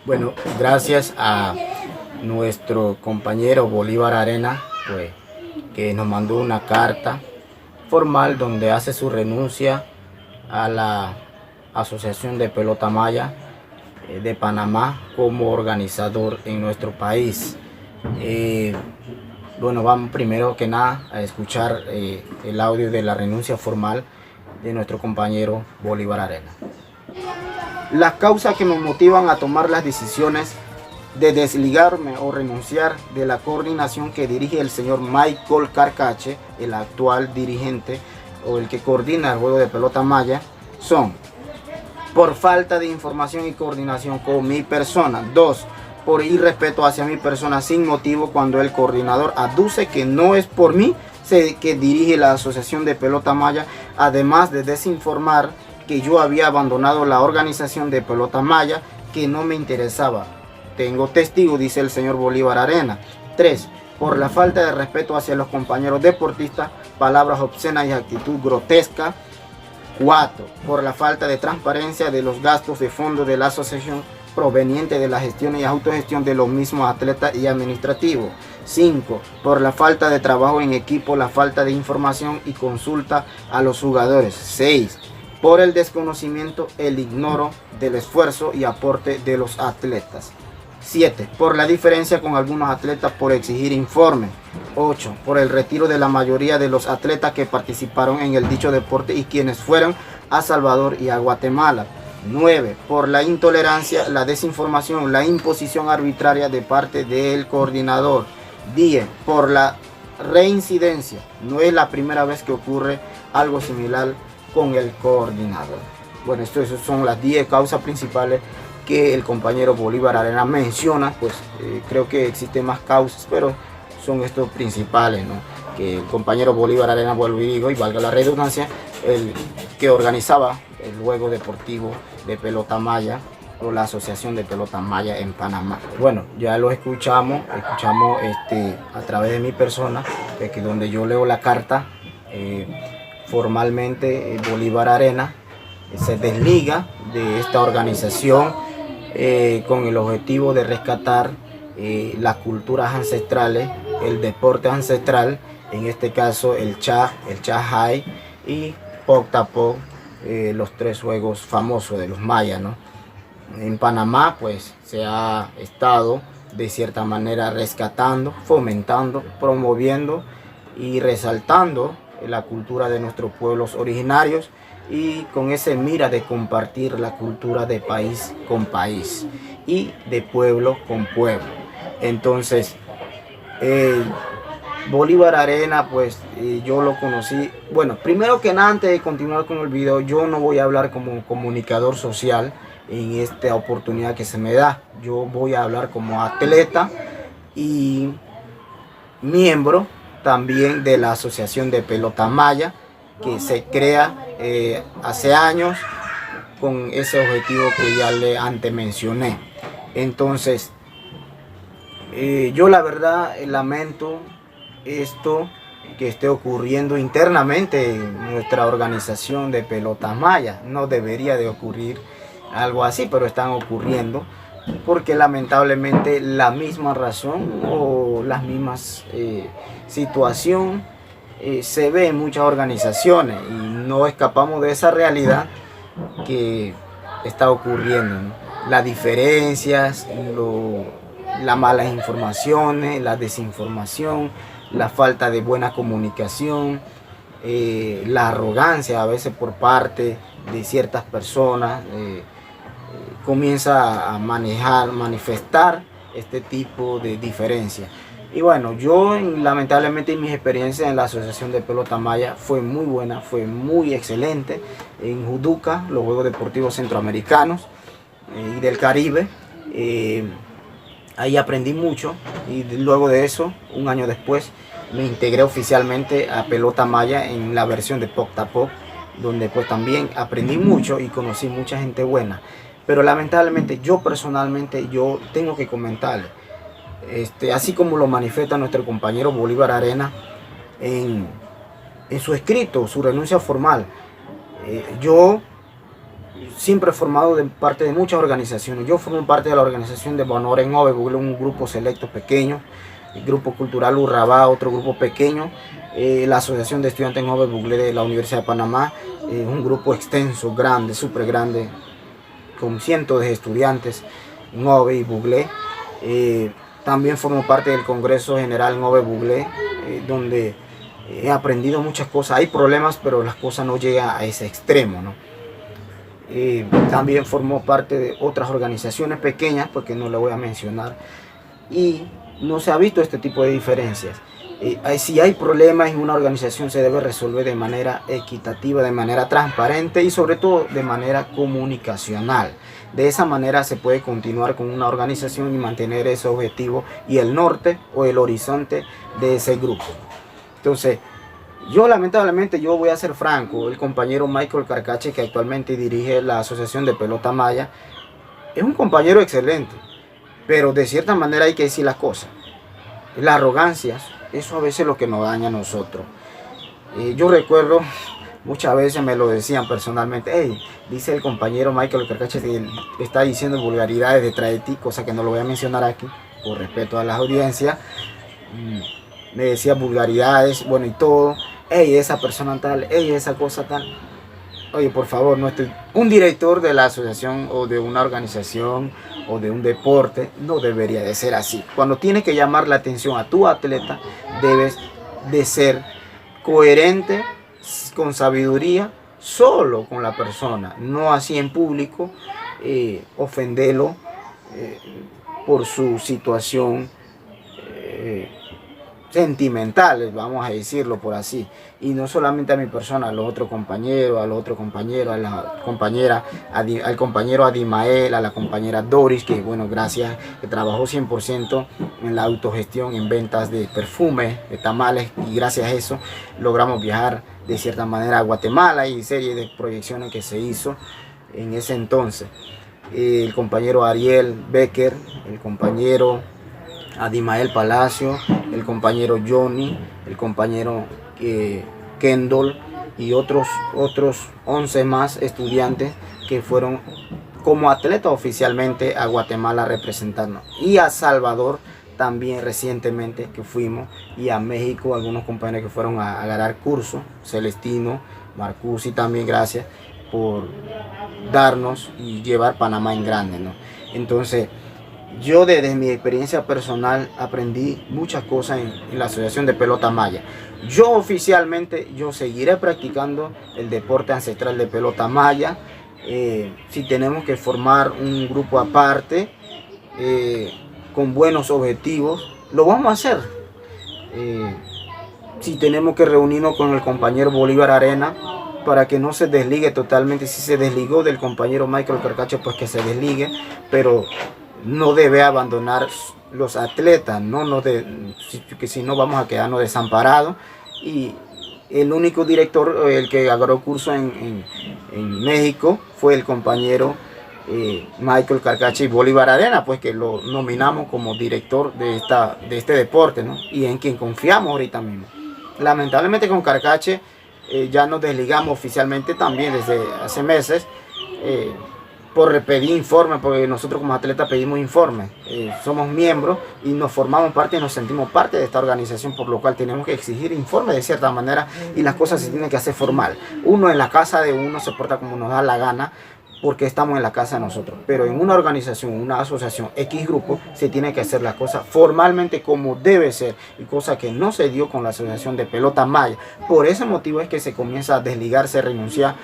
Bueno, gracias a nuestro compañero Bolívar Arena, pues, que nos mandó una carta formal donde hace su renuncia a la Asociación de Pelota Maya de Panamá como organizador en nuestro país. Bueno, vamos primero que nada a escuchar el audio de la renuncia formal de nuestro compañero Bolívar Arena. Las causas que me motivan a tomar las decisiones de desligarme o renunciar de la coordinación que dirige el señor Michael Carcache, el actual dirigente o el que coordina el juego de pelota maya, son: por falta de información y coordinación con mi persona. 2. Por irrespeto hacia mi persona sin motivo cuando el coordinador aduce que no es por mí que dirige la Asociación de Pelota Maya, además de desinformar que yo había abandonado la organización de Pelota Maya, que no me interesaba. Tengo testigo, dice el señor Bolívar Arena. 3. Por la falta de respeto hacia los compañeros deportistas, palabras obscenas y actitud grotesca. 4. Por la falta de transparencia de los gastos de fondo de la asociación proveniente de la gestión y autogestión de los mismos atletas y administrativos. 5. Por la falta de trabajo en equipo, la falta de información y consulta a los jugadores. 6. Por el desconocimiento, el ignoro del esfuerzo y aporte de los atletas. 7. Por la diferencia con algunos atletas por exigir informes. 8. Por el retiro de la mayoría de los atletas que participaron en el dicho deporte y quienes fueron a Salvador y a Guatemala. 9. Por la intolerancia, la desinformación, la imposición arbitraria de parte del coordinador. 10. Por la reincidencia. No es la primera vez que ocurre algo similar con el coordinador. Bueno, estas son las 10 causas principales que el compañero Bolívar Arena menciona. Pues creo que existen más causas, pero son estos principales, ¿no? Que el compañero Bolívar Arena, vuelvo y digo, y valga la redundancia, el que organizaba el juego deportivo de pelota maya o la Asociación de Pelota Maya en Panamá. Bueno, ya lo escuchamos a través de mi persona, que donde yo leo la carta. Formalmente Bolívar Arena se desliga de esta organización con el objetivo de rescatar las culturas ancestrales, el deporte ancestral, en este caso el Chajay y Poctapoc, los 3 juegos famosos de los mayas, ¿no? En Panamá pues se ha estado de cierta manera rescatando, fomentando, promoviendo y resaltando la cultura de nuestros pueblos originarios, y con ese mira de compartir la cultura de país con país y de pueblo con pueblo. Entonces Bolívar Arena, pues yo lo conocí. Bueno, primero que nada, antes de continuar con el video, yo no voy a hablar como comunicador social en esta oportunidad que se me da. Yo voy a hablar como atleta y miembro también de la Asociación de Pelota Maya, que se crea hace años con ese objetivo que ya le antes mencioné. Entonces yo la verdad lamento esto que esté ocurriendo internamente en nuestra organización de Pelota Maya. No debería de ocurrir algo así, pero están ocurriendo porque lamentablemente la misma razón o las mismas situación se ve en muchas organizaciones y no escapamos de esa realidad que está ocurriendo, ¿no? Las diferencias, las malas informaciones, la desinformación, la falta de buena comunicación, la arrogancia a veces por parte de ciertas personas comienza a manifestar este tipo de diferencias. Y bueno, yo lamentablemente mis experiencias en la Asociación de Pelota Maya fue muy buena, fue muy excelente. En Juduca, los Juegos Deportivos Centroamericanos y del Caribe, ahí aprendí mucho, y luego de eso, un año después, me integré oficialmente a Pelota Maya en la versión de Poctapoc, donde pues también aprendí mucho y conocí mucha gente buena. Pero lamentablemente yo personalmente yo tengo que comentarle, así como lo manifiesta nuestro compañero Bolívar Arena en su escrito, su renuncia formal. Yo siempre he formado parte de muchas organizaciones. Yo formo parte de la organización de Bonore en Ove Buglé, un grupo selecto pequeño, el Grupo Cultural Urrabá, otro grupo pequeño, la Asociación de Estudiantes en Ove Buglé de la Universidad de Panamá, un grupo extenso, grande, súper grande, con cientos de estudiantes en Ove y Buglé. También formo parte del Congreso General en Ove Buglé, donde he aprendido muchas cosas. Hay problemas, pero las cosas no llegan a ese extremo, ¿no? También formo parte de otras organizaciones pequeñas, porque no le voy a mencionar, y no se ha visto este tipo de diferencias. Si hay problemas en una organización, se debe resolver de manera equitativa, de manera transparente y sobre todo de manera comunicacional. De esa manera se puede continuar con una organización y mantener ese objetivo y el norte o el horizonte de ese grupo. Entonces, yo lamentablemente, yo voy a ser franco, el compañero Michael Carcache, que actualmente dirige la Asociación de Pelota Maya, es un compañero excelente, pero de cierta manera hay que decir las cosas. La arrogancia, eso a veces es lo que nos daña a nosotros. Yo recuerdo, muchas veces me lo decían personalmente, hey, dice el compañero Michael Carcache que está diciendo vulgaridades detrás de ti, cosa que no lo voy a mencionar aquí, por respeto a las audiencias. Me decía vulgaridades, bueno y todo, hey, esa persona tal, hey, esa cosa tal. Oye, por favor, no estoy... Un director de la asociación o de una organización o de un deporte no debería de ser así. Cuando tienes que llamar la atención a tu atleta, debes de ser coherente, con sabiduría, solo con la persona, no así en público, ofenderlo por su situación sentimentales, vamos a decirlo por así, y no solamente a mi persona, a los otros compañeros, a la compañera, al compañero Adimael, a la compañera Doris, que bueno, gracias, que trabajó 100% en la autogestión, en ventas de perfumes, de tamales, y gracias a eso logramos viajar de cierta manera a Guatemala y serie de proyecciones que se hizo en ese entonces. El compañero Ariel Becker, el compañero Adimael Palacio, el compañero Johnny, el compañero Kendall y otros 11 más estudiantes que fueron como atletas oficialmente a Guatemala a representarnos, y a Salvador también recientemente que fuimos, y a México algunos compañeros que fueron a ganar curso, Celestino, Marcusi también, gracias por darnos y llevar Panamá en grande, ¿no? Entonces, yo desde mi experiencia personal aprendí muchas cosas en la Asociación de Pelota Maya. Yo oficialmente, yo seguiré practicando el deporte ancestral de pelota maya. Si tenemos que formar un grupo aparte, con buenos objetivos, lo vamos a hacer. Si tenemos que reunirnos con el compañero Bolívar Arena, para que no se desligue totalmente. Si se desligó del compañero Michael Carcache, pues que se desligue, pero no debe abandonar los atletas, que si no vamos a quedarnos desamparados. Y el único director, el que agarró curso en México, fue el compañero Michael Carcache y Bolívar Arena, pues que lo nominamos como director de este deporte, ¿no? Y en quien confiamos ahorita mismo. Lamentablemente con Carcache ya nos desligamos oficialmente también desde hace meses, por pedir informes, porque nosotros como atletas pedimos informes, somos miembros y nos formamos parte y nos sentimos parte de esta organización, por lo cual tenemos que exigir informes de cierta manera, y las cosas se tienen que hacer formal. Uno en la casa de uno se porta como nos da la gana, porque estamos en la casa de nosotros, pero en una organización, una asociación, X grupo, se tiene que hacer las cosas formalmente como debe ser, y cosa que no se dio con la Asociación de Pelota Maya. Por ese motivo es que se comienza a desligarse, a renunciar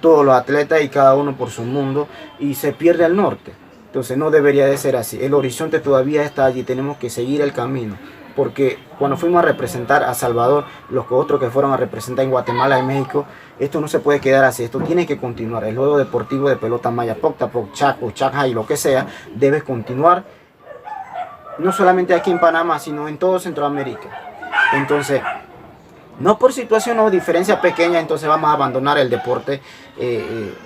todos los atletas y cada uno por su mundo, y se pierde el norte. Entonces no debería de ser así. El horizonte todavía está allí, tenemos que seguir el camino, porque cuando fuimos a representar a Salvador, los otros que fueron a representar en Guatemala y México, esto no se puede quedar así, esto tiene que continuar. El juego deportivo de pelota maya, Poctapoc, Chaco, Chacay, lo que sea, debe continuar, no solamente aquí en Panamá, sino en todo Centroamérica. Entonces, no por situación o diferencia pequeña, entonces vamos a abandonar el deporte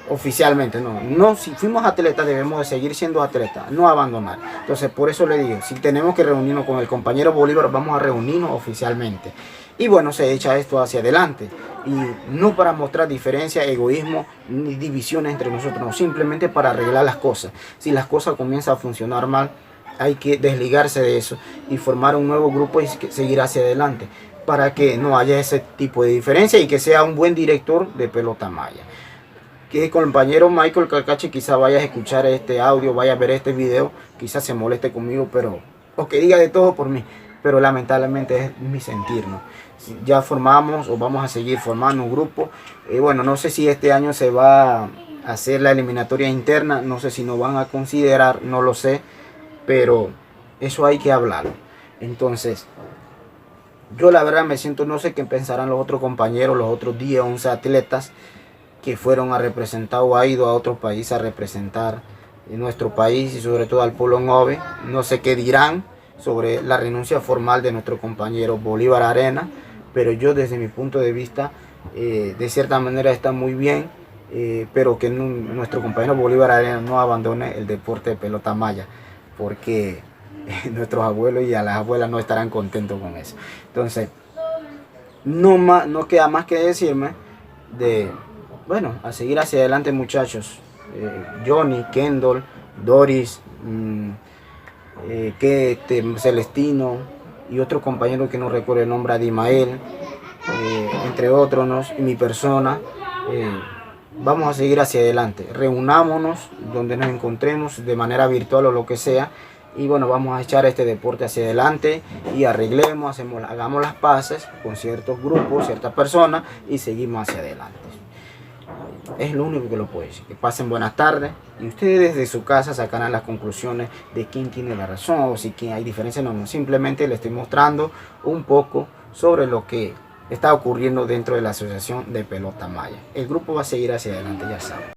oficialmente. No, si fuimos atletas debemos de seguir siendo atletas, no abandonar. Entonces por eso le digo, si tenemos que reunirnos con el compañero Bolívar, vamos a reunirnos oficialmente. Y bueno, se echa esto hacia adelante. Y no para mostrar diferencia, egoísmo, ni divisiones entre nosotros, no, simplemente para arreglar las cosas. Si las cosas comienzan a funcionar mal, hay que desligarse de eso y formar un nuevo grupo y seguir hacia adelante, para que no haya ese tipo de diferencia y que sea un buen director de pelota maya. Que el compañero Michael Calcache quizá vaya a escuchar este audio, vaya a ver este video, quizás se moleste conmigo, pero o que diga de todo por mí, pero lamentablemente es mi sentir, ¿no? Ya formamos o vamos a seguir formando un grupo. Bueno, no sé si este año se va a hacer la eliminatoria interna, no sé si nos van a considerar, no lo sé, pero eso hay que hablarlo. Entonces, yo la verdad me siento, no sé qué pensarán los otros compañeros, los otros 10, 11 atletas que fueron a representar o ha ido a otro país a representar nuestro país y sobre todo al Polo Nove. No sé qué dirán sobre la renuncia formal de nuestro compañero Bolívar Arena, pero yo desde mi punto de vista, de cierta manera está muy bien, pero que nuestro compañero Bolívar Arena no abandone el deporte de pelota maya, porque nuestros abuelos y a las abuelas no estarán contentos con eso. Entonces, no queda más que decirme bueno, a seguir hacia adelante, muchachos. Johnny, Kendall, Doris, Celestino y otro compañero que no recuerdo el nombre, Adimael, entre otros, y mi persona. Vamos a seguir hacia adelante. Reunámonos donde nos encontremos, de manera virtual o lo que sea. Y bueno, vamos a echar este deporte hacia adelante y arreglemos, hagamos las paces con ciertos grupos, ciertas personas y seguimos hacia adelante. Es lo único que lo puedo decir. Que pasen buenas tardes y ustedes desde su casa sacarán las conclusiones de quién tiene la razón o si hay diferencia. No, simplemente les estoy mostrando un poco sobre lo que está ocurriendo dentro de la Asociación de Pelota Maya. El grupo va a seguir hacia adelante, ya saben.